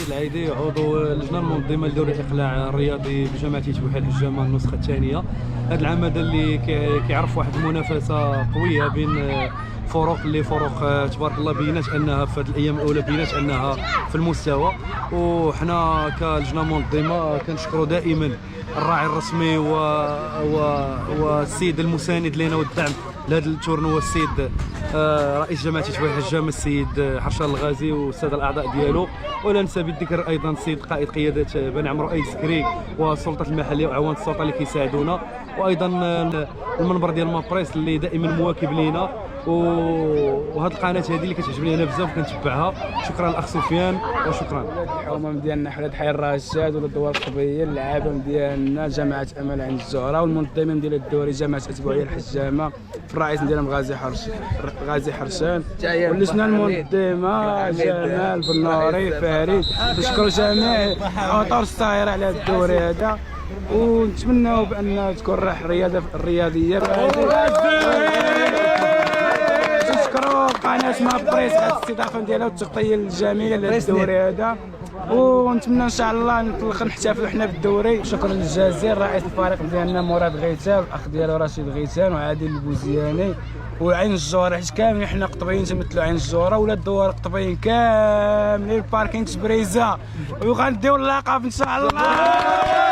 العيدي عضو اللجنه المنظمه لدوري الاقلاع الرياضي بجامعه بوحيل الحجامه النسخه الثانيه. هذا العام هذا اللي كيعرف واحد المنافسه قويه بين فروق تبارك الله بينات انها في هذه الايام الاولى بينات انها في المستوى. وحنا كلجنه منظمه كنشكروا دائما الراعي الرسمي والسيد المساند لنا والدعم لهذا التورنوا، السيد رئيس جامعه بوحيل الحجامه السيد حرشان الغازي والساده الاعضاء ديالو. ولا ننسى بالذكر ايضا السيد قائد قياده بني عمرو اي سكري والسلطات المحليه وعوان السلطه اللي كيساعدونا، وايضا المنبر ديال مابريس اللي دائما مواكب لينا، وهذه القناه هذه اللي كتعجبني انا بزاف وكنتبعها. شكرا الاخ سفيان وشكرا. الحومه ديالنا حلال حي الرشاد ولا الدوار القطبيه، العابه ديالنا جامعه امل عين الزهراء، والمنظمين ديال الدوري جامعه بوحيل الحجامه في الرئيس ديالهم غازي حرشان، واللجنه المنظمه جمال بنوري فريد. نشكر جميع اطر الساهره على الدوري هذا، ونتمناو بان تكون راح الرياضيه. نشكروا قناه مابريس على الاستضافه ديالها والتغطيه الجميله للدوري هذا، ونتمنى ان شاء الله نحتفلوا حنا بالدوري. شكرا جزيلا رئيس الفريق ديالنا مراد غيتان والاخ ديالو رشيد غيتان وعادل البوزياني وعين الجوره، حيت كاملين حنا قطبيين تمثلوا عين الجوره ولا الدوار قطبيين كاملين. الباركينغ بريزه وغنديو اللقب ان شاء الله.